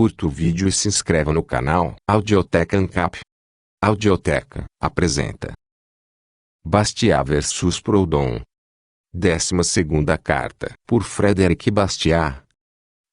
curta o vídeo e se inscreva no canal Audioteca ANCAP. Audioteca apresenta Bastiat vs Proudhon. 12ª carta, por Frederic Bastiat.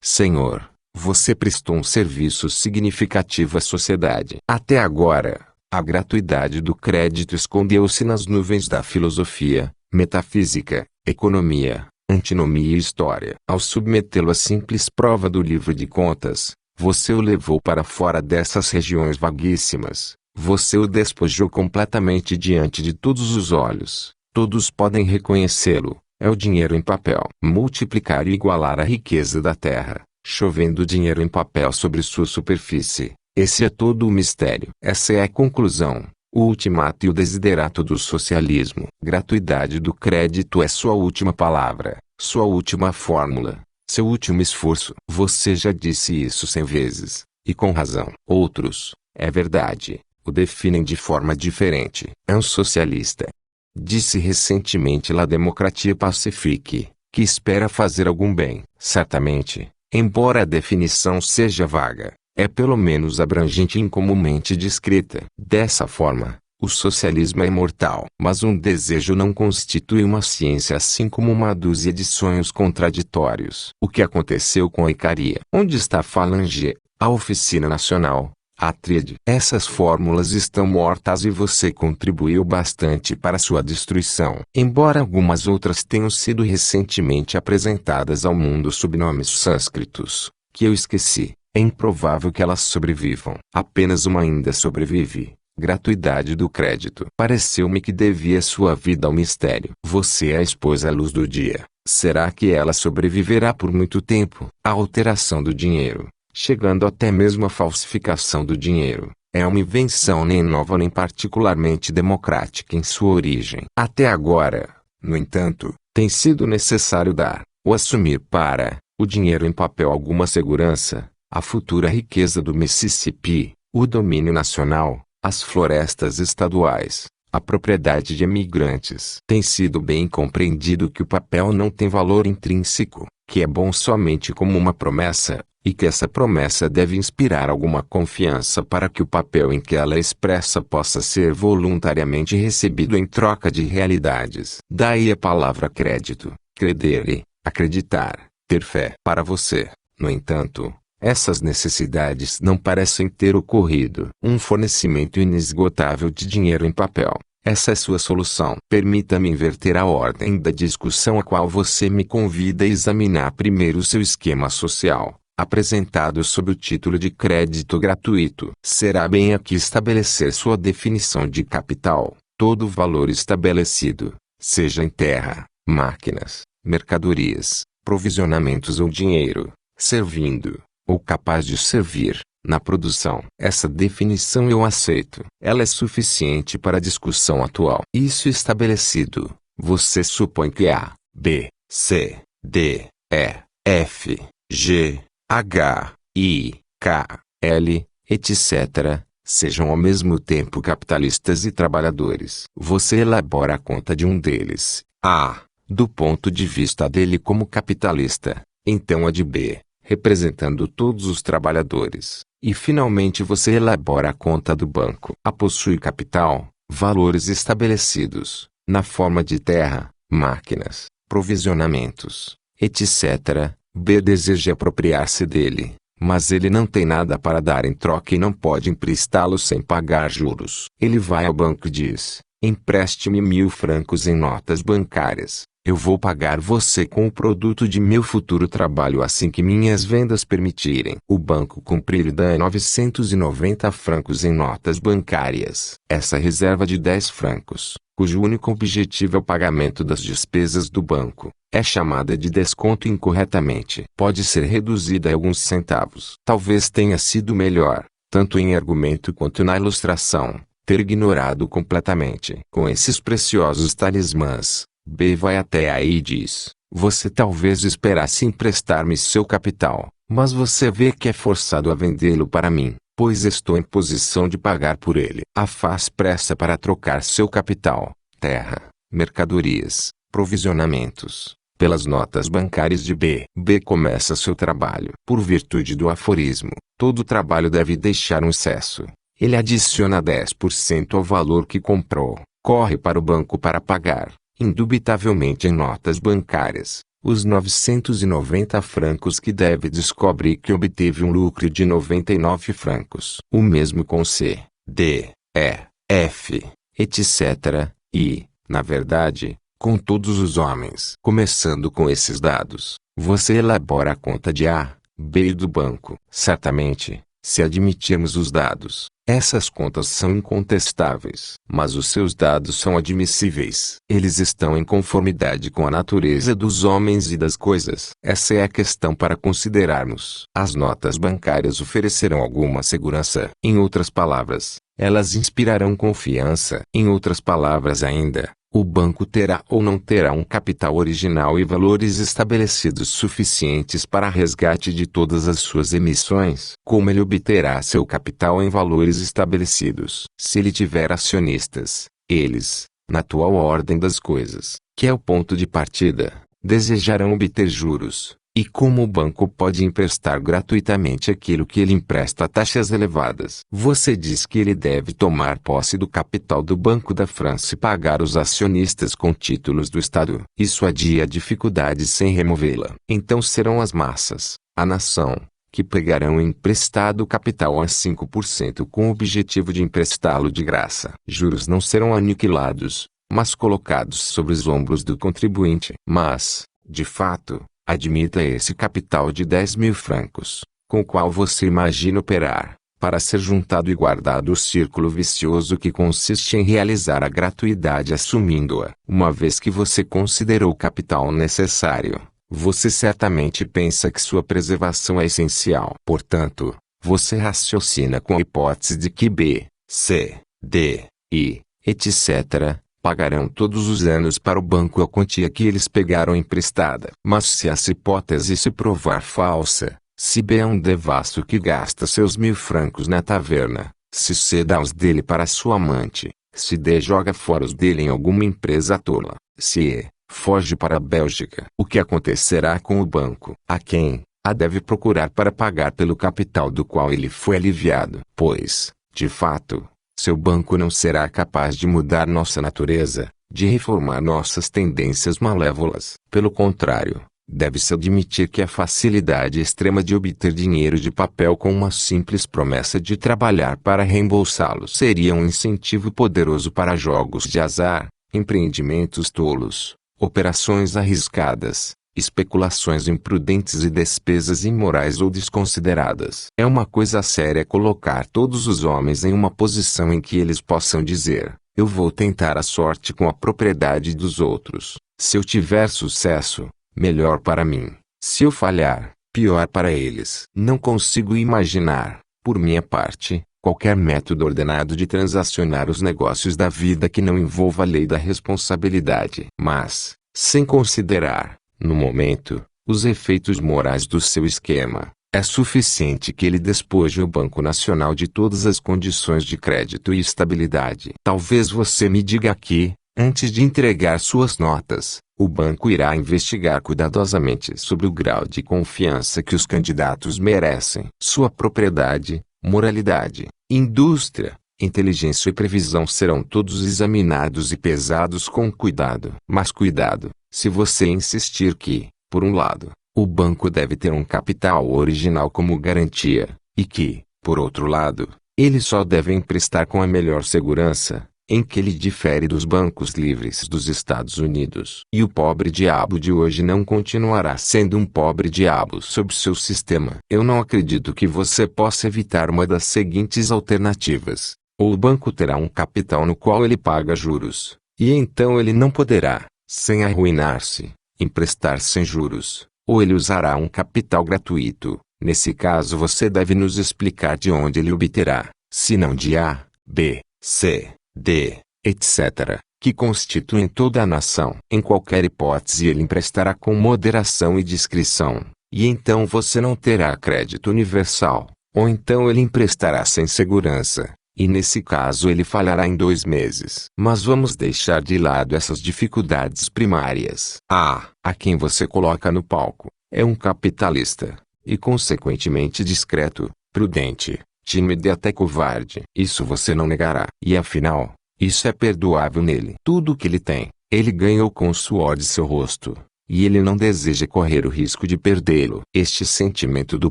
Senhor, você prestou um serviço significativo à sociedade. Até agora, a gratuidade do crédito escondeu-se nas nuvens da filosofia, metafísica, economia, antinomia e história. Ao submetê-lo à simples prova do livro de contas, você o levou para fora dessas regiões vaguíssimas. Você o despojou completamente diante de todos os olhos. Todos podem reconhecê-lo. É o dinheiro em papel. Multiplicar e igualar a riqueza da terra, chovendo dinheiro em papel sobre sua superfície. Esse é todo o mistério. Essa é a conclusão, o ultimato e o desiderato do socialismo. Gratuidade do crédito é sua última palavra, sua última fórmula, seu último esforço. Você já disse isso 100 vezes, e com razão. Outros, é verdade, o definem de forma diferente. É um socialista. Disse recentemente La Démocratie Pacifique, que espera fazer algum bem. Certamente, embora a definição seja vaga, é pelo menos abrangente e incomumente descrita. Dessa forma, o socialismo é imortal. Mas um desejo não constitui uma ciência, assim como uma dúzia de sonhos contraditórios. O que aconteceu com a Icaria? Onde está a Falange, a Oficina Nacional, a Tríade? Essas fórmulas estão mortas e você contribuiu bastante para sua destruição. Embora algumas outras tenham sido recentemente apresentadas ao mundo sob nomes sânscritos, que eu esqueci, é improvável que elas sobrevivam. Apenas uma ainda sobrevive: gratuidade do crédito. Pareceu-me que devia sua vida ao mistério. Você a expôs à luz do dia. Será que ela sobreviverá por muito tempo? A alteração do dinheiro, chegando até mesmo à falsificação do dinheiro, é uma invenção nem nova nem particularmente democrática em sua origem. Até agora, no entanto, tem sido necessário dar, ou assumir para, o dinheiro em papel alguma segurança, a futura riqueza do Mississippi, o domínio nacional, as florestas estaduais, a propriedade de imigrantes. Tem sido bem compreendido que o papel não tem valor intrínseco, que é bom somente como uma promessa, e que essa promessa deve inspirar alguma confiança para que o papel em que ela é expressa possa ser voluntariamente recebido em troca de realidades. Daí a palavra crédito, credere, acreditar, ter fé. Para você, no entanto, essas necessidades não parecem ter ocorrido. Um fornecimento inesgotável de dinheiro em papel. Essa é sua solução. Permita-me inverter a ordem da discussão a qual você me convida a examinar primeiro seu esquema social, apresentado sob o título de crédito gratuito. Será bem aqui estabelecer sua definição de capital. Todo valor estabelecido, seja em terra, máquinas, mercadorias, provisionamentos ou dinheiro, servindo, ou capaz de servir, na produção. Essa definição eu aceito. Ela é suficiente para a discussão atual. Isso estabelecido, você supõe que A, B, C, D, E, F, G, H, I, K, L, etc., sejam ao mesmo tempo capitalistas e trabalhadores. Você elabora a conta de um deles, A, do ponto de vista dele como capitalista, então a de B, representando todos os trabalhadores, e finalmente você elabora a conta do banco. A possui capital, valores estabelecidos, na forma de terra, máquinas, provisionamentos, etc. B deseja apropriar-se dele, mas ele não tem nada para dar em troca e não pode emprestá-lo sem pagar juros. Ele vai ao banco e diz: empreste-me 1.000 francos em notas bancárias. Eu vou pagar você com o produto de meu futuro trabalho assim que minhas vendas permitirem. O banco cumprir lhe dá 990 francos em notas bancárias. Essa reserva de 10 francos, cujo único objetivo é o pagamento das despesas do banco, é chamada de desconto incorretamente. Pode ser reduzida a alguns centavos. Talvez tenha sido melhor, tanto em argumento quanto na ilustração, ter ignorado completamente. Com esses preciosos talismãs, B vai até aí e diz: você talvez esperasse emprestar-me seu capital, mas você vê que é forçado a vendê-lo para mim, pois estou em posição de pagar por ele. A faz pressa para trocar seu capital, terra, mercadorias, provisionamentos, pelas notas bancárias de B. B começa seu trabalho. Por virtude do aforismo, todo trabalho deve deixar um excesso. Ele adiciona 10% ao valor que comprou, corre para o banco para pagar, indubitavelmente em notas bancárias, os 990 francos que deve, descobre que obteve um lucro de 99 francos. O mesmo com C, D, E, F, etc. E, na verdade, com todos os homens. Começando com esses dados, você elabora a conta de A, B e do banco. Certamente, se admitirmos os dados, essas contas são incontestáveis. Mas os seus dados são admissíveis. Eles estão em conformidade com a natureza dos homens e das coisas. Essa é a questão para considerarmos. As notas bancárias oferecerão alguma segurança. Em outras palavras, elas inspirarão confiança. Em outras palavras ainda, o banco terá ou não terá um capital original e valores estabelecidos suficientes para resgate de todas as suas emissões. Como ele obterá seu capital em valores estabelecidos? Se ele tiver acionistas, eles, na atual ordem das coisas, que é o ponto de partida, desejarão obter juros. E como o banco pode emprestar gratuitamente aquilo que ele empresta a taxas elevadas? Você diz que ele deve tomar posse do capital do Banco da França e pagar os acionistas com títulos do Estado. Isso adia a dificuldade sem removê-la. Então serão as massas, a nação, que pegarão emprestado capital a 5% com o objetivo de emprestá-lo de graça. Juros não serão aniquilados, mas colocados sobre os ombros do contribuinte. Mas, de fato, admita esse capital de 10.000 francos, com o qual você imagina operar, para ser juntado e guardado o círculo vicioso que consiste em realizar a gratuidade assumindo-a. Uma vez que você considerou o capital necessário, você certamente pensa que sua preservação é essencial. Portanto, você raciocina com a hipótese de que B, C, D, I, etc., pagarão todos os anos para o banco a quantia que eles pegaram emprestada. Mas se essa hipótese se provar falsa, se B é um devasso que gasta seus 1.000 francos na taverna, se C dá os dele para sua amante, se D joga fora os dele em alguma empresa tola, se E foge para a Bélgica, o que acontecerá com o banco? A quem a deve procurar para pagar pelo capital do qual ele foi aliviado? Pois, de fato, seu banco não será capaz de mudar nossa natureza, de reformar nossas tendências malévolas. Pelo contrário, deve-se admitir que a facilidade extrema de obter dinheiro de papel com uma simples promessa de trabalhar para reembolsá-lo seria um incentivo poderoso para jogos de azar, empreendimentos tolos, operações arriscadas, especulações imprudentes e despesas imorais ou desconsideradas. É uma coisa séria colocar todos os homens em uma posição em que eles possam dizer: eu vou tentar a sorte com a propriedade dos outros. Se eu tiver sucesso, melhor para mim. Se eu falhar, pior para eles. Não consigo imaginar, por minha parte, qualquer método ordenado de transacionar os negócios da vida que não envolva a lei da responsabilidade. Mas, sem considerar, no momento, os efeitos morais do seu esquema, é suficiente que ele despoje o Banco Nacional de todas as condições de crédito e estabilidade. Talvez você me diga que, antes de entregar suas notas, o banco irá investigar cuidadosamente sobre o grau de confiança que os candidatos merecem. Sua propriedade, moralidade, indústria, inteligência e previsão serão todos examinados e pesados com cuidado. Mas cuidado, se você insistir que, por um lado, o banco deve ter um capital original como garantia, e que, por outro lado, ele só deve emprestar com a melhor segurança, em que ele difere dos bancos livres dos Estados Unidos. E o pobre diabo de hoje não continuará sendo um pobre diabo sob seu sistema. Eu não acredito que você possa evitar uma das seguintes alternativas. Ou o banco terá um capital no qual ele paga juros, e então ele não poderá, sem arruinar-se, emprestar sem juros, ou ele usará um capital gratuito. Nesse caso você deve nos explicar de onde ele obterá, se não de A, B, C, D, etc., que constituem toda a nação. Em qualquer hipótese ele emprestará com moderação e discrição, e então você não terá crédito universal, ou então ele emprestará sem segurança, e nesse caso ele falhará em 2 meses. Mas vamos deixar de lado essas dificuldades primárias. A quem você coloca no palco é um capitalista, e consequentemente discreto, prudente, tímido e até covarde. Isso você não negará. E afinal, isso é perdoável nele. Tudo o que ele tem, ele ganhou com o suor de seu rosto, e ele não deseja correr o risco de perdê-lo. Este sentimento do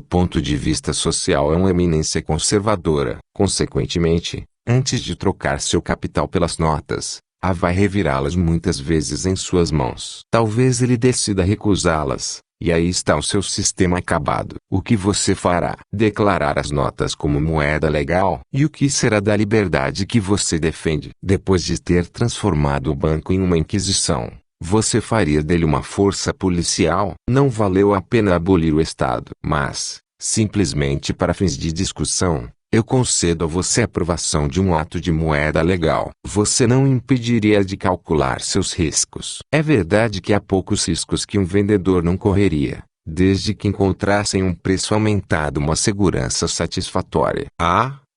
ponto de vista social é uma eminência conservadora. Consequentemente, antes de trocar seu capital pelas notas, vai revirá-las muitas vezes em suas mãos. Talvez ele decida recusá-las, e aí está o seu sistema acabado. O que você fará? Declarar as notas como moeda legal? E o que será da liberdade que você defende? Depois de ter transformado o banco em uma inquisição, você faria dele uma força policial? Não valeu a pena abolir o Estado. Mas, simplesmente para fins de discussão, eu concedo a você a aprovação de um ato de moeda legal. Você não impediria de calcular seus riscos. É verdade que há poucos riscos que um vendedor não correria, desde que encontrasse em um preço aumentado uma segurança satisfatória.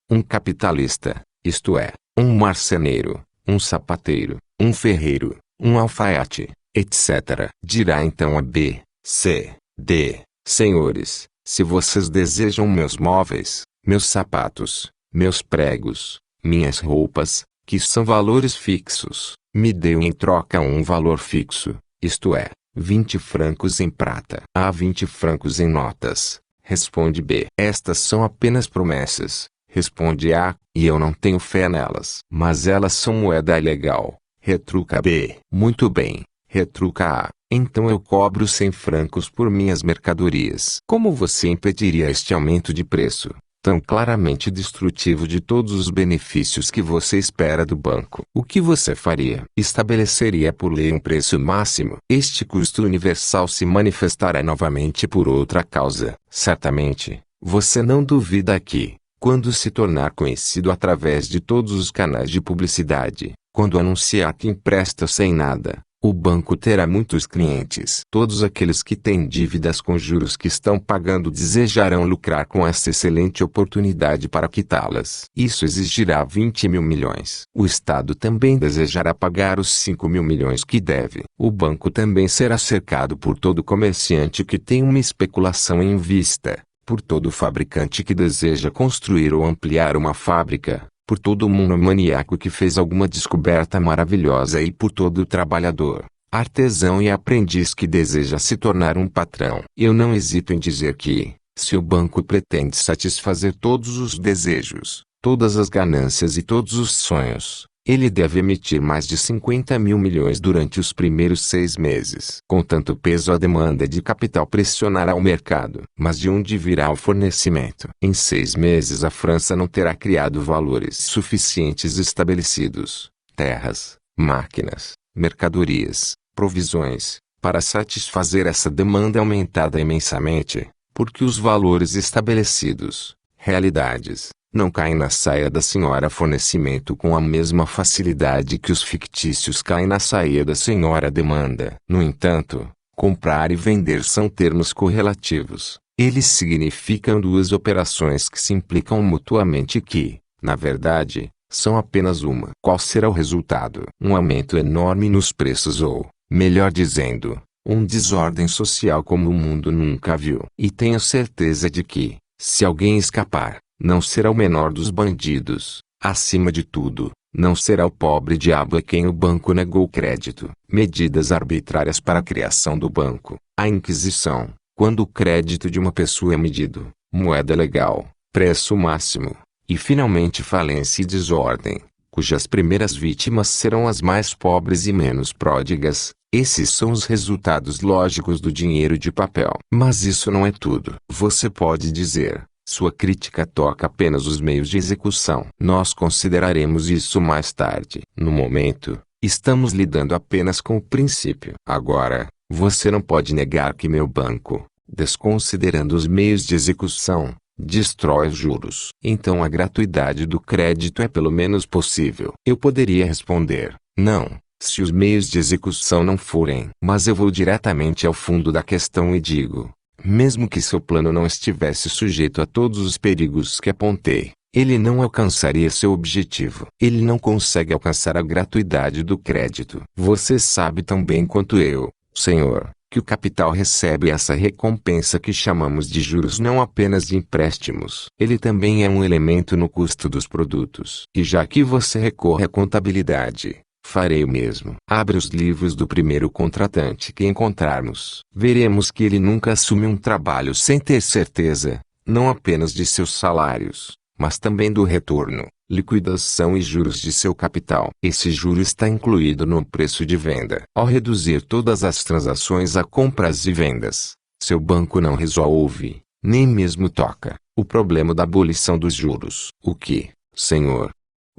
Um capitalista, isto é, um marceneiro, um sapateiro, um ferreiro, um alfaiate, etc. dirá então a B, C, D: senhores, se vocês desejam meus móveis, meus sapatos, meus pregos, minhas roupas, que são valores fixos, me dêem em troca um valor fixo, isto é, 20 francos em prata. Há 20 francos em notas, responde B. Estas são apenas promessas, responde A, e eu não tenho fé nelas. Mas elas são moeda ilegal, retruca B. Muito bem, retruca A. Então eu cobro 100 francos por minhas mercadorias. Como você impediria este aumento de preço, tão claramente destrutivo de todos os benefícios que você espera do banco? O que você faria? Estabeleceria por lei um preço máximo. Este custo universal se manifestará novamente por outra causa. Certamente, você não duvida que, quando se tornar conhecido através de todos os canais de publicidade, quando anunciar que empresta sem nada, o banco terá muitos clientes. Todos aqueles que têm dívidas com juros que estão pagando desejarão lucrar com essa excelente oportunidade para quitá-las. Isso exigirá 20 mil milhões. O Estado também desejará pagar os 5 mil milhões que deve. O banco também será cercado por todo comerciante que tem uma especulação em vista, por todo fabricante que deseja construir ou ampliar uma fábrica, por todo monomaníaco que fez alguma descoberta maravilhosa e por todo trabalhador, artesão e aprendiz que deseja se tornar um patrão. Eu não hesito em dizer que, se o banco pretende satisfazer todos os desejos, todas as ganâncias e todos os sonhos, ele deve emitir mais de 50 mil milhões durante os primeiros 6 meses. Com tanto peso, a demanda de capital pressionará o mercado. Mas de onde virá o fornecimento? Em 6 meses a França não terá criado valores suficientes estabelecidos, terras, máquinas, mercadorias, provisões, para satisfazer essa demanda aumentada imensamente, porque os valores estabelecidos, realidades, não caem na saia da senhora fornecimento com a mesma facilidade que os fictícios caem na saia da senhora demanda. No entanto, comprar e vender são termos correlativos. Eles significam duas operações que se implicam mutuamente e que, na verdade, são apenas uma. Qual será o resultado? Um aumento enorme nos preços ou, melhor dizendo, uma desordem social como o mundo nunca viu. E tenho certeza de que, se alguém escapar, não será o menor dos bandidos. Acima de tudo, não será o pobre diabo a quem o banco negou crédito. Medidas arbitrárias para a criação do banco. A Inquisição, quando o crédito de uma pessoa é medido, moeda legal, preço máximo, e finalmente falência e desordem, cujas primeiras vítimas serão as mais pobres e menos pródigas. Esses são os resultados lógicos do dinheiro de papel. Mas isso não é tudo. Você pode dizer, sua crítica toca apenas os meios de execução. Nós consideraremos isso mais tarde. No momento, estamos lidando apenas com o princípio. Agora, você não pode negar que meu banco, desconsiderando os meios de execução, destrói os juros. Então a gratuidade do crédito é pelo menos possível. Eu poderia responder, não, se os meios de execução não forem. Mas eu vou diretamente ao fundo da questão e digo, mesmo que seu plano não estivesse sujeito a todos os perigos que apontei, ele não alcançaria seu objetivo. Ele não consegue alcançar a gratuidade do crédito. Você sabe tão bem quanto eu, Senhor, que o capital recebe essa recompensa que chamamos de juros não apenas de empréstimos. Ele também é um elemento no custo dos produtos. E já que você recorre à contabilidade, farei o mesmo. Abre os livros do primeiro contratante que encontrarmos. Veremos que ele nunca assume um trabalho sem ter certeza, não apenas de seus salários, mas também do retorno, liquidação e juros de seu capital. Esse juro está incluído no preço de venda. Ao reduzir todas as transações a compras e vendas, seu banco não resolve, nem mesmo toca, o problema da abolição dos juros. O que, Senhor?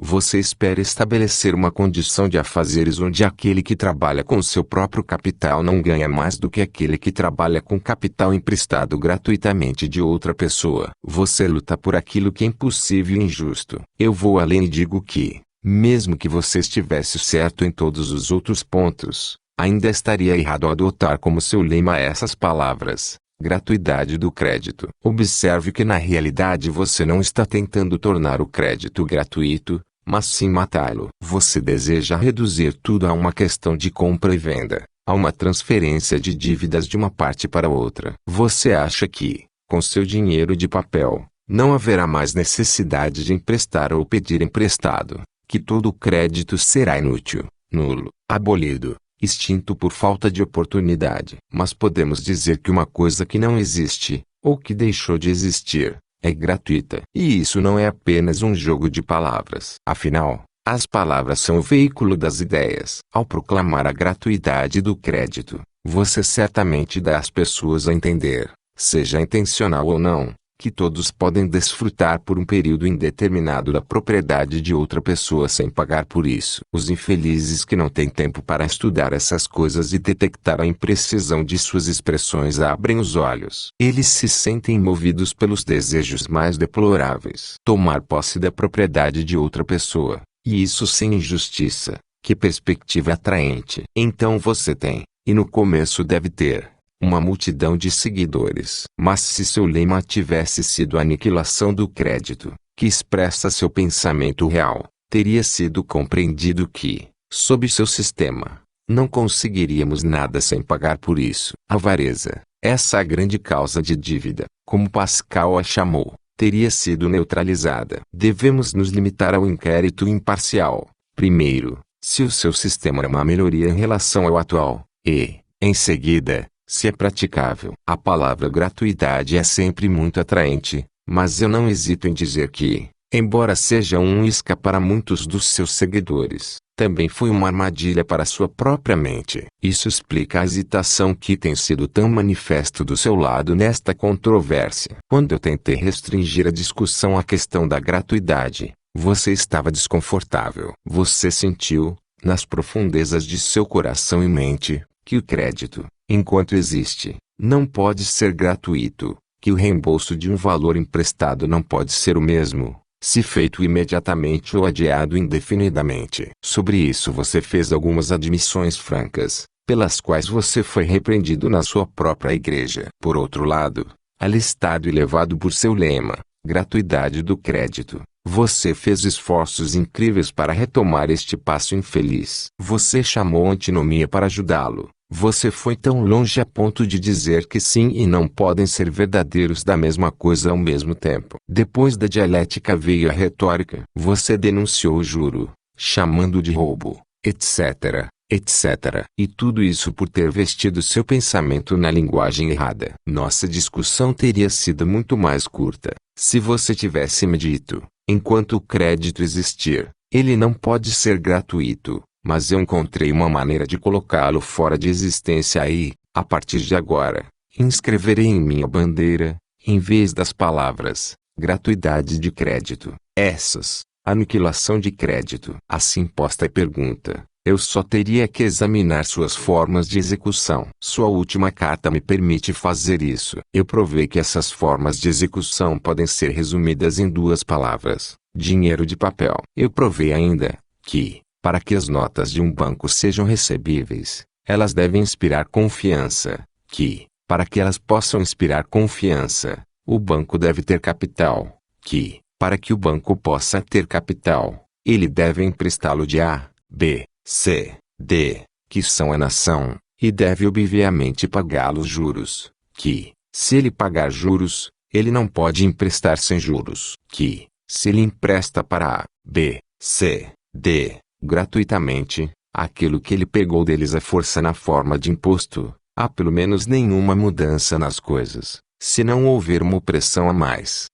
Você espera estabelecer uma condição de afazeres onde aquele que trabalha com seu próprio capital não ganha mais do que aquele que trabalha com capital emprestado gratuitamente de outra pessoa. Você luta por aquilo que é impossível e injusto. Eu vou além e digo que, mesmo que você estivesse certo em todos os outros pontos, ainda estaria errado ao adotar como seu lema essas palavras: gratuidade do crédito. Observe que na realidade você não está tentando tornar o crédito gratuito, mas sim matá-lo. Você deseja reduzir tudo a uma questão de compra e venda, a uma transferência de dívidas de uma parte para outra. Você acha que, com seu dinheiro de papel, não haverá mais necessidade de emprestar ou pedir emprestado, que todo o crédito será inútil, nulo, abolido, extinto por falta de oportunidade. Mas podemos dizer que uma coisa que não existe, ou que deixou de existir, é gratuita. E isso não é apenas um jogo de palavras. Afinal, as palavras são o veículo das ideias. Ao proclamar a gratuidade do crédito, você certamente dá às pessoas a entender, seja intencional ou não, que todos podem desfrutar por um período indeterminado da propriedade de outra pessoa sem pagar por isso. Os infelizes que não têm tempo para estudar essas coisas e detectar a imprecisão de suas expressões abrem os olhos. Eles se sentem movidos pelos desejos mais deploráveis. Tomar posse da propriedade de outra pessoa, e isso sem injustiça. Que perspectiva atraente. Então você tem, e no começo deve ter, uma multidão de seguidores. Mas se seu lema tivesse sido a aniquilação do crédito, que expressa seu pensamento real, teria sido compreendido que, sob seu sistema, não conseguiríamos nada sem pagar por isso. Avareza, essa a grande causa de dívida, como Pascal a chamou, teria sido neutralizada. Devemos nos limitar ao inquérito imparcial. Primeiro, se o seu sistema é uma melhoria em relação ao atual, e, em seguida, se é praticável. A palavra gratuidade é sempre muito atraente, mas eu não hesito em dizer que, embora seja um isca para muitos dos seus seguidores, também foi uma armadilha para sua própria mente. Isso explica a hesitação que tem sido tão manifesto do seu lado nesta controvérsia. Quando eu tentei restringir a discussão à questão da gratuidade, você estava desconfortável. Você sentiu, nas profundezas de seu coração e mente, que o crédito, enquanto existe, não pode ser gratuito, que o reembolso de um valor emprestado não pode ser o mesmo, se feito imediatamente ou adiado indefinidamente. Sobre isso você fez algumas admissões francas, pelas quais você foi repreendido na sua própria igreja. Por outro lado, alistado e levado por seu lema, gratuidade do crédito, você fez esforços incríveis para retomar este passo infeliz. Você chamou antinomia para ajudá-lo. Você foi tão longe a ponto de dizer que sim e não podem ser verdadeiros da mesma coisa ao mesmo tempo. Depois da dialética veio a retórica. Você denunciou o juro, chamando de roubo, etc., etc. E tudo isso por ter vestido seu pensamento na linguagem errada. Nossa discussão teria sido muito mais curta, se você tivesse me dito: enquanto o crédito existir, ele não pode ser gratuito. Mas eu encontrei uma maneira de colocá-lo fora de existência e, a partir de agora, inscreverei em minha bandeira, em vez das palavras, gratuidade de crédito, essas, aniquilação de crédito. Assim posta a pergunta, eu só teria que examinar suas formas de execução. Sua última carta me permite fazer isso. Eu provei que essas formas de execução podem ser resumidas em duas palavras: dinheiro de papel. Eu provei ainda, que, para que as notas de um banco sejam recebíveis, elas devem inspirar confiança, que, para que elas possam inspirar confiança, o banco deve ter capital, que, Para que o banco possa ter capital, ele deve emprestá-lo de A, B, C, D, que são a nação, e deve obviamente pagá-los juros, que, se ele pagar juros, ele não pode emprestar sem juros, que, se ele empresta para A, B, C, D, gratuitamente, aquilo que ele pegou deles à força na forma de imposto, há pelo menos nenhuma mudança nas coisas, se não houver uma opressão a mais.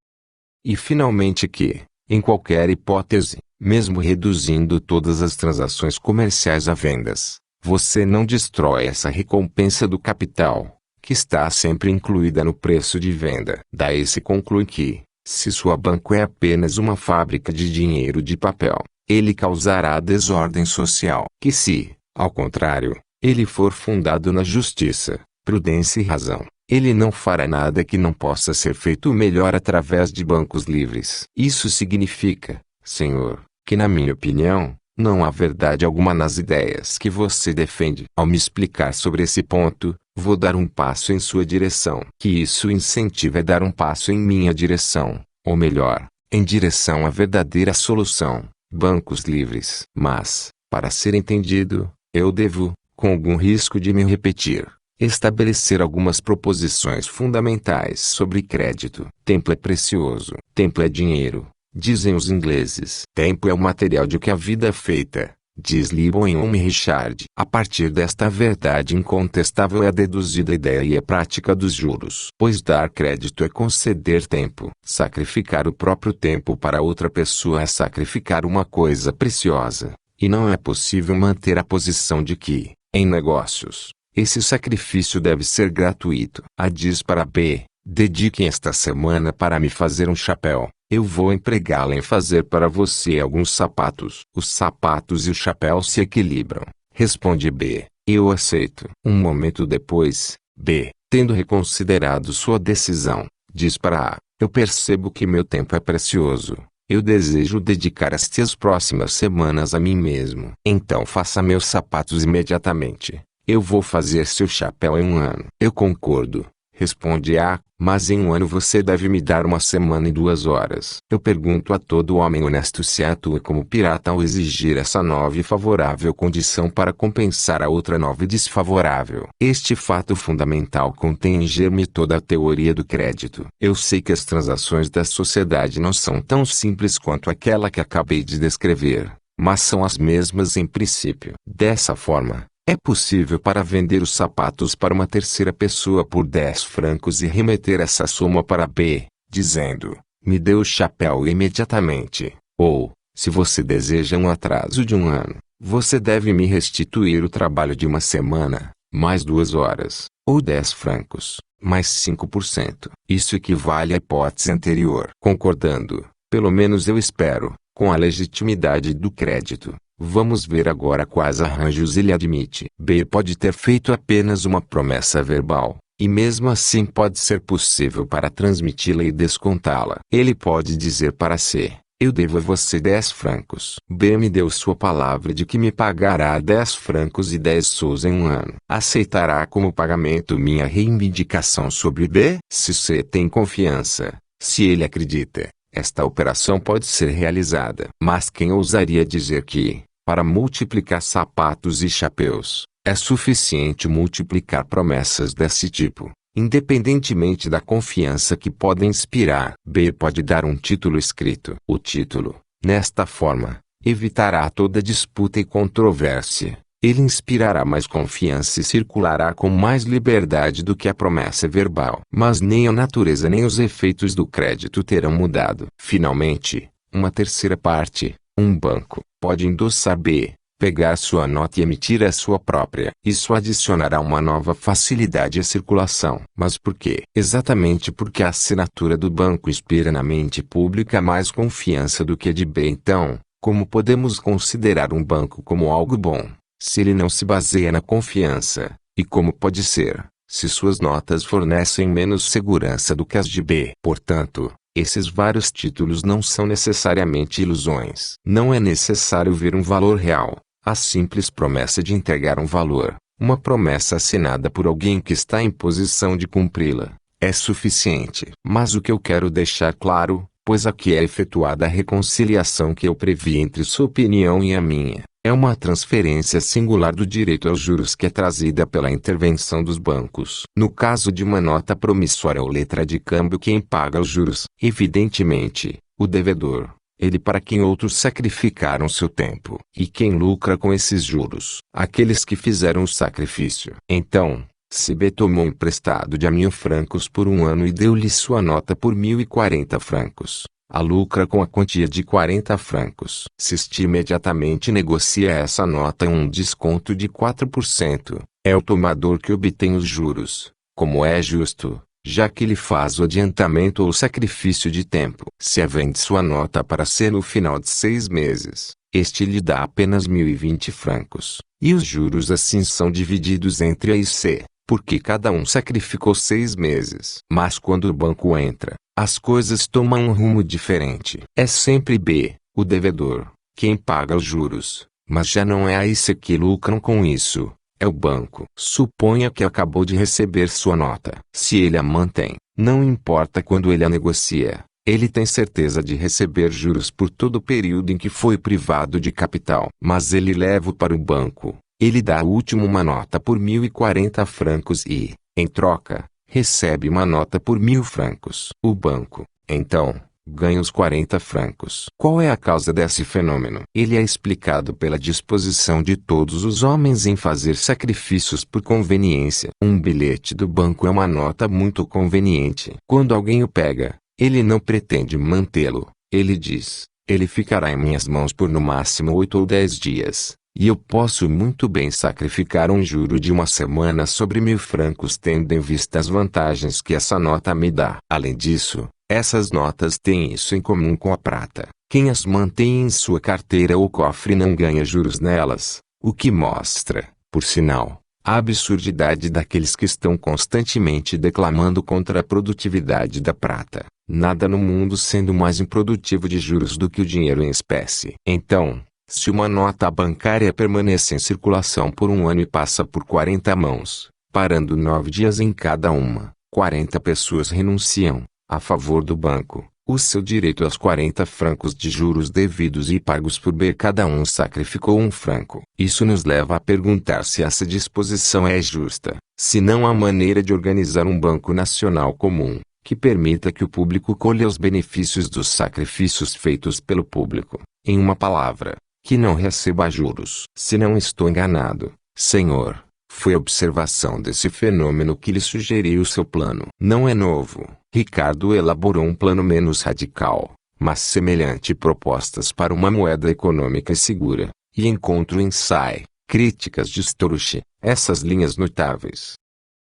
E finalmente que, em qualquer hipótese, mesmo reduzindo todas as transações comerciais a vendas, você não destrói essa recompensa do capital, que está sempre incluída no preço de venda. Daí se conclui que, se sua banco é apenas uma fábrica de dinheiro de papel, ele causará desordem social. Que se, ao contrário, ele for fundado na justiça, prudência e razão, ele não fará nada que não possa ser feito melhor através de bancos livres. Isso significa, senhor, que na minha opinião, não há verdade alguma nas ideias que você defende. Ao me explicar sobre esse ponto, vou dar um passo em sua direção. Que isso incentiva a dar um passo em minha direção, ou melhor, em direção à verdadeira solução, bancos livres. Mas, para ser entendido, eu devo, com algum risco de me repetir, estabelecer algumas proposições fundamentais sobre crédito. Tempo é precioso. Tempo é dinheiro, dizem os ingleses. Tempo é o material de que a vida é feita, diz Lebon e Richard. A partir desta verdade incontestável é deduzida a ideia e a prática dos juros. Pois dar crédito é conceder tempo. Sacrificar o próprio tempo para outra pessoa é sacrificar uma coisa preciosa. E não é possível manter a posição de que, em negócios, esse sacrifício deve ser gratuito. A diz para B, dediquem esta semana para me fazer um chapéu. Eu vou empregá-la em fazer para você alguns sapatos. Os sapatos e o chapéu se equilibram. Responde B, eu aceito. Um momento depois, B, tendo reconsiderado sua decisão, diz para A, eu percebo que meu tempo é precioso. Eu desejo dedicar estas próximas semanas a mim mesmo. Então faça meus sapatos imediatamente. Eu vou fazer seu chapéu em um ano. Eu concordo, responde A, mas em um ano você deve me dar uma semana e 2 horas. Eu pergunto a todo homem honesto se atua como pirata ao exigir essa nova e favorável condição para compensar a outra nova e desfavorável. Este fato fundamental contém em germe toda a teoria do crédito. Eu sei que as transações da sociedade não são tão simples quanto aquela que acabei de descrever, mas são as mesmas em princípio. Dessa forma, é possível para vender os sapatos para uma terceira pessoa por 10 francos e remeter essa soma para B, dizendo, me dê o chapéu imediatamente. Ou, se você deseja um atraso de um ano, você deve me restituir o trabalho de uma semana, mais 2 horas, ou 10 francos, mais 5%. Isso equivale à hipótese anterior. Concordando, pelo menos eu espero, com a legitimidade do crédito. Vamos ver agora quais arranjos ele admite. B pode ter feito apenas uma promessa verbal, e mesmo assim pode ser possível para transmiti-la e descontá-la. Ele pode dizer para C, eu devo a você 10 francos. B me deu sua palavra de que me pagará 10 francos e 10 sous em um ano. Aceitará como pagamento minha reivindicação sobre B? Se C tem confiança, se ele acredita, esta operação pode ser realizada. Mas quem ousaria dizer que, para multiplicar sapatos e chapéus, é suficiente multiplicar promessas desse tipo, independentemente da confiança que podem inspirar? B pode dar um título escrito. O título, nesta forma, evitará toda disputa e controvérsia. Ele inspirará mais confiança e circulará com mais liberdade do que a promessa verbal. Mas nem a natureza nem os efeitos do crédito terão mudado. Finalmente, uma terceira parte, um banco, pode endossar B, pegar sua nota e emitir a sua própria. Isso adicionará uma nova facilidade à circulação. Mas por quê? Exatamente porque a assinatura do banco inspira na mente pública mais confiança do que a de B. Então, como podemos considerar um banco como algo bom, se ele não se baseia na confiança? E como pode ser, se suas notas fornecem menos segurança do que as de B? Portanto, esses vários títulos não são necessariamente ilusões. Não é necessário ver um valor real. A simples promessa de entregar um valor, uma promessa assinada por alguém que está em posição de cumpri-la, é suficiente. Mas o que eu quero deixar claro, pois aqui é efetuada a reconciliação que eu previ entre sua opinião e a minha. É uma transferência singular do direito aos juros que é trazida pela intervenção dos bancos. No caso de uma nota promissória ou letra de câmbio, quem paga os juros, evidentemente, o devedor. Ele para quem outros sacrificaram seu tempo. E quem lucra com esses juros? Aqueles que fizeram o sacrifício. Então, se B tomou emprestado de a 1.000 francos por um ano e deu-lhe sua nota por 1.040 francos, a lucra com a quantia de 40 francos. Siste imediatamente negocia essa nota em um desconto de 4%. É o tomador que obtém os juros, como é justo, já que ele faz o adiantamento ou sacrifício de tempo. Se vende sua nota para ser no final de 6 meses, este lhe dá apenas 1.020 francos. E os juros assim são divididos entre A e C, porque cada um sacrificou 6 meses. Mas quando o banco entra, as coisas tomam um rumo diferente. É sempre B, o devedor, quem paga os juros, mas já não é A e C que lucram com isso. É o banco. Suponha que acabou de receber sua nota. Se ele a mantém, não importa quando ele a negocia, ele tem certeza de receber juros por todo o período em que foi privado de capital. Mas ele leva para o banco. Ele dá ao último uma nota por 1.040 francos e, em troca, recebe uma nota por 1.000 francos. O banco, então, ganha os 40 francos. Qual é a causa desse fenômeno? Ele é explicado pela disposição de todos os homens em fazer sacrifícios por conveniência. Um bilhete do banco é uma nota muito conveniente. Quando alguém o pega, ele não pretende mantê-lo. Ele diz, ele ficará em minhas mãos por no máximo 8 ou 10 dias. E eu posso muito bem sacrificar um juro de uma semana sobre 1.000 francos tendo em vista as vantagens que essa nota me dá. Além disso, essas notas têm isso em comum com a prata. Quem as mantém em sua carteira ou cofre não ganha juros nelas, o que mostra, por sinal, a absurdidade daqueles que estão constantemente declamando contra a produtividade da prata. Nada no mundo sendo mais improdutivo de juros do que o dinheiro em espécie. Então, se uma nota bancária permanece em circulação por um ano e passa por 40 mãos, parando 9 dias em cada uma, 40 pessoas renunciam, a favor do banco, o seu direito aos 40 francos de juros devidos e pagos por B. Cada um sacrificou 1 franco. Isso nos leva a perguntar se essa disposição é justa, se não há maneira de organizar um banco nacional comum, que permita que o público colha os benefícios dos sacrifícios feitos pelo público. Em uma palavra, que não receba juros. Se não estou enganado, senhor, foi a observação desse fenômeno que lhe sugeriu seu plano. Não é novo. Ricardo elaborou um plano menos radical, mas semelhante propostas para uma moeda econômica e segura, e encontro em Sai, Críticas de Stroessner, essas linhas notáveis.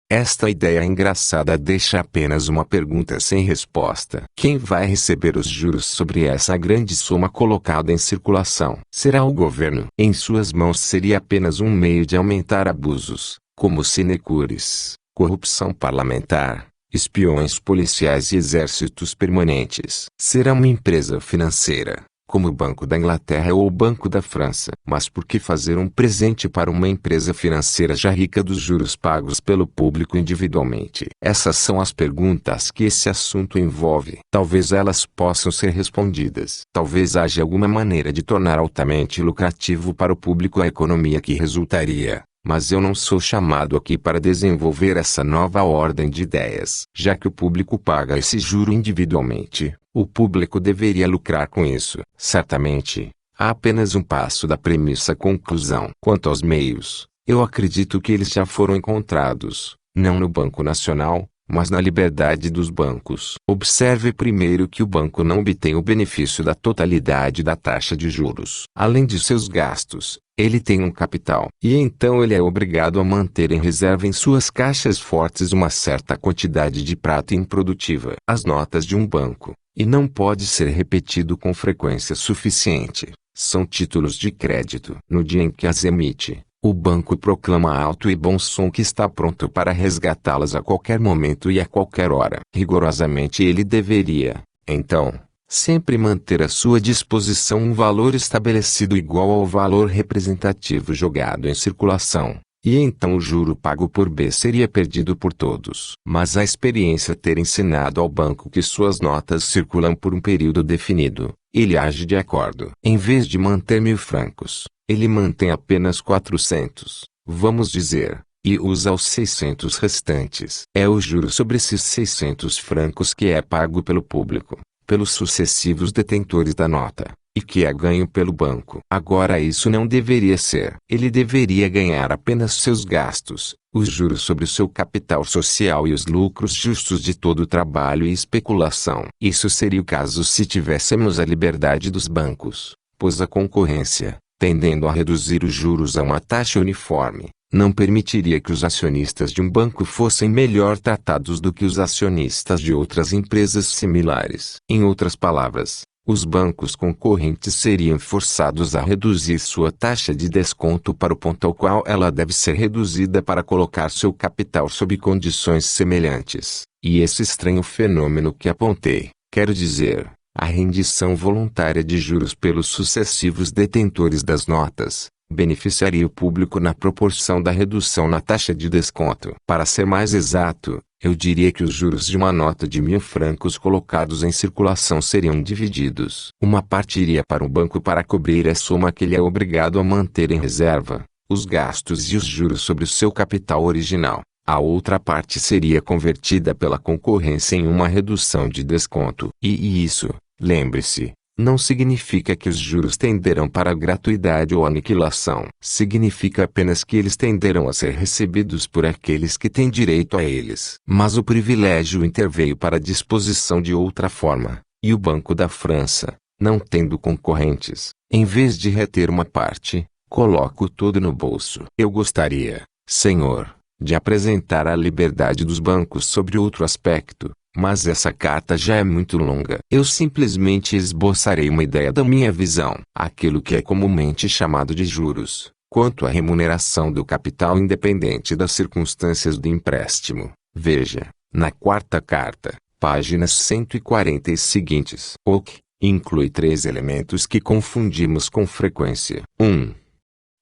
Esta ideia engraçada deixa apenas uma pergunta sem resposta. Quem vai receber os juros sobre essa grande soma colocada em circulação? Será o governo? Em suas mãos seria apenas um meio de aumentar abusos, como sinecures, corrupção parlamentar, espiões policiais e exércitos permanentes. Será uma empresa financeira, como o Banco da Inglaterra ou o Banco da França. Mas por que fazer um presente para uma empresa financeira já rica dos juros pagos pelo público individualmente? Essas são as perguntas que esse assunto envolve. Talvez elas possam ser respondidas. Talvez haja alguma maneira de tornar altamente lucrativo para o público a economia que resultaria. Mas eu não sou chamado aqui para desenvolver essa nova ordem de ideias. Já que o público paga esse juro individualmente, o público deveria lucrar com isso. Certamente, há apenas um passo da premissa à conclusão. Quanto aos meios, eu acredito que eles já foram encontrados, não no Banco Nacional, mas na liberdade dos bancos. Observe primeiro que o banco não obtém o benefício da totalidade da taxa de juros. Além de seus gastos, ele tem um capital. E então ele é obrigado a manter em reserva em suas caixas fortes uma certa quantidade de prata improdutiva. As notas de um banco, e não pode ser repetido com frequência suficiente, são títulos de crédito. No dia em que as emite, o banco proclama alto e bom som que está pronto para resgatá-las a qualquer momento e a qualquer hora. Rigorosamente ele deveria, então, sempre manter à sua disposição um valor estabelecido igual ao valor representativo jogado em circulação, e então o juro pago por B seria perdido por todos. Mas a experiência ter ensinado ao banco que suas notas circulam por um período definido, ele age de acordo. Em vez de manter 1.000 francos, ele mantém apenas 400, vamos dizer, e usa os 600 restantes. É o juro sobre esses 600 francos que é pago pelo público, pelos sucessivos detentores da nota, e que é ganho pelo banco. Agora isso não deveria ser. Ele deveria ganhar apenas seus gastos, os juros sobre o seu capital social e os lucros justos de todo o trabalho e especulação. Isso seria o caso se tivéssemos a liberdade dos bancos, pois a concorrência, tendendo a reduzir os juros a uma taxa uniforme, não permitiria que os acionistas de um banco fossem melhor tratados do que os acionistas de outras empresas similares. Em outras palavras, os bancos concorrentes seriam forçados a reduzir sua taxa de desconto para o ponto ao qual ela deve ser reduzida para colocar seu capital sob condições semelhantes. E esse estranho fenômeno que apontei, quero dizer, a rendição voluntária de juros pelos sucessivos detentores das notas, beneficiaria o público na proporção da redução na taxa de desconto. Para ser mais exato, eu diria que os juros de uma nota de 1.000 francos colocados em circulação seriam divididos. Uma parte iria para o banco para cobrir a soma que ele é obrigado a manter em reserva, os gastos e os juros sobre o seu capital original. A outra parte seria convertida pela concorrência em uma redução de desconto. E isso, lembre-se, não significa que os juros tenderão para a gratuidade ou aniquilação. Significa apenas que eles tenderão a ser recebidos por aqueles que têm direito a eles. Mas o privilégio interveio para a disposição de outra forma, e o Banco da França, não tendo concorrentes, em vez de reter uma parte, coloca o todo no bolso. Eu gostaria, senhor, de apresentar a liberdade dos bancos sobre outro aspecto, mas essa carta já é muito longa. Eu simplesmente esboçarei uma ideia da minha visão. Aquilo que é comumente chamado de juros, quanto à remuneração do capital independente das circunstâncias do empréstimo. Veja, na quarta carta, páginas 140 e seguintes. O que inclui 3 elementos que confundimos com frequência. 1.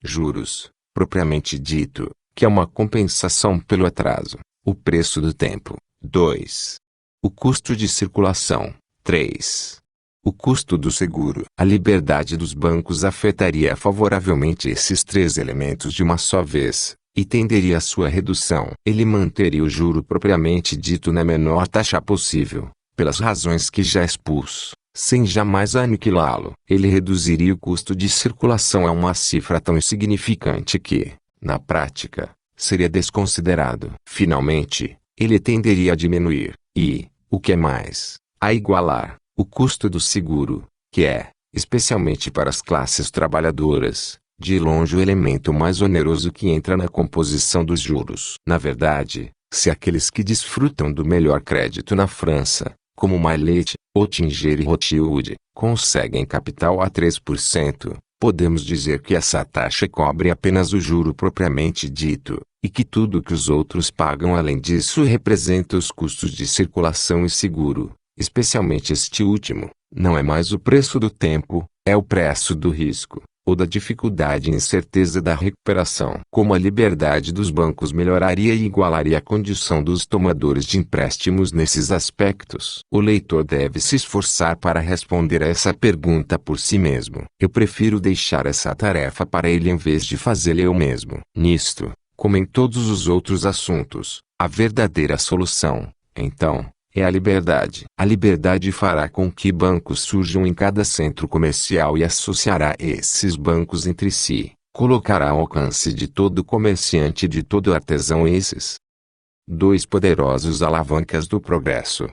Juros, propriamente dito, que é uma compensação pelo atraso, o preço do tempo. 2. O custo de circulação. 3. O custo do seguro. A liberdade dos bancos afetaria favoravelmente esses 3 elementos de uma só vez, e tenderia à sua redução. Ele manteria o juro propriamente dito na menor taxa possível, pelas razões que já expus, sem jamais aniquilá-lo. Ele reduziria o custo de circulação a uma cifra tão insignificante que, na prática, seria desconsiderado. Finalmente, ele tenderia a diminuir, e, o que é mais, a igualar, o custo do seguro, que é, especialmente para as classes trabalhadoras, de longe o elemento mais oneroso que entra na composição dos juros. Na verdade, se aqueles que desfrutam do melhor crédito na França, como Maillet, Oettinger e Rothschild, conseguem capital a 3%, podemos dizer que essa taxa cobre apenas o juro propriamente dito, e que tudo que os outros pagam além disso representa os custos de circulação e seguro, especialmente este último, não é mais o preço do tempo, é o preço do risco, ou da dificuldade e incerteza da recuperação. Como a liberdade dos bancos melhoraria e igualaria a condição dos tomadores de empréstimos nesses aspectos? O leitor deve se esforçar para responder a essa pergunta por si mesmo. Eu prefiro deixar essa tarefa para ele em vez de fazê-la eu mesmo. Nisto, como em todos os outros assuntos, a verdadeira solução, então, é a liberdade. A liberdade fará com que bancos surjam em cada centro comercial e associará esses bancos entre si. Colocará ao alcance de todo comerciante e de todo artesão esses 2 poderosos alavancas do progresso: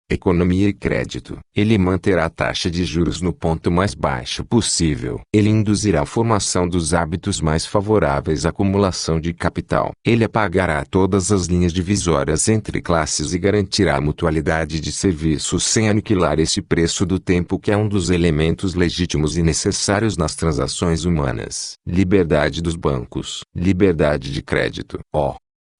economia e crédito. Ele manterá a taxa de juros no ponto mais baixo possível. Ele induzirá a formação dos hábitos mais favoráveis à acumulação de capital. Ele apagará todas as linhas divisórias entre classes e garantirá a mutualidade de serviços sem aniquilar esse preço do tempo que é um dos elementos legítimos e necessários nas transações humanas. Liberdade dos bancos. Liberdade de crédito.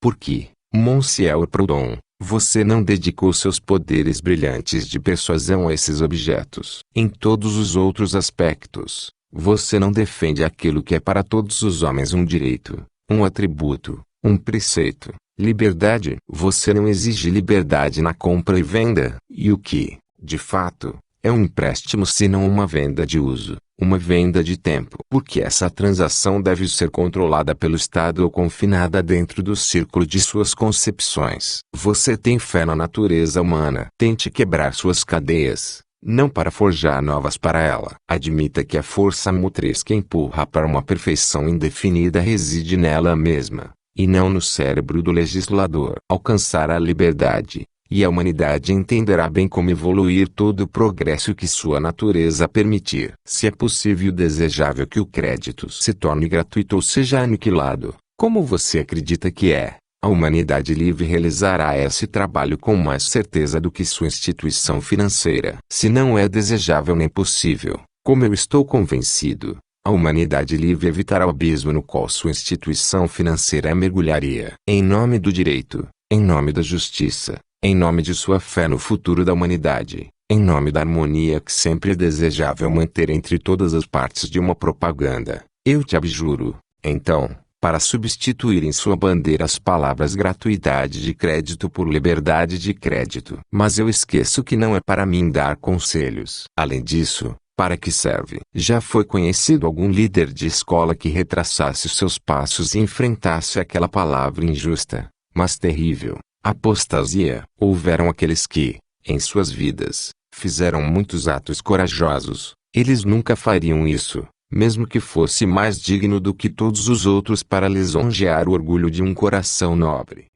Por que, Monsieur Proudhon, você não dedicou seus poderes brilhantes de persuasão a esses objetos? Em todos os outros aspectos, você não defende aquilo que é para todos os homens um direito, um atributo, um preceito. Liberdade. Você não exige liberdade na compra e venda, e o que, de fato, é um empréstimo senão uma venda de uso, uma venda de tempo. Porque essa transação deve ser controlada pelo Estado ou confinada dentro do círculo de suas concepções. Você tem fé na natureza humana. Tente quebrar suas cadeias, não para forjar novas para ela. Admita que a força motriz que empurra para uma perfeição indefinida reside nela mesma, e não no cérebro do legislador. Alcançar a liberdade, e a humanidade entenderá bem como evoluir todo o progresso que sua natureza permitir. Se é possível e desejável que o crédito se torne gratuito ou seja aniquilado, como você acredita que é, a humanidade livre realizará esse trabalho com mais certeza do que sua instituição financeira. Se não é desejável nem possível, como eu estou convencido, a humanidade livre evitará o abismo no qual sua instituição financeira mergulharia. Em nome do direito, em nome da justiça, em nome de sua fé no futuro da humanidade, em nome da harmonia que sempre é desejável manter entre todas as partes de uma propaganda, eu te abjuro, então, para substituir em sua bandeira as palavras gratuidade de crédito por liberdade de crédito. Mas eu esqueço que não é para mim dar conselhos. Além disso, para que serve? Já foi conhecido algum líder de escola que retraçasse seus passos e enfrentasse aquela palavra injusta, mas terrível, apostasia? Houveram aqueles que, em suas vidas, fizeram muitos atos corajosos. Eles nunca fariam isso, mesmo que fosse mais digno do que todos os outros para lisonjear o orgulho de um coração nobre.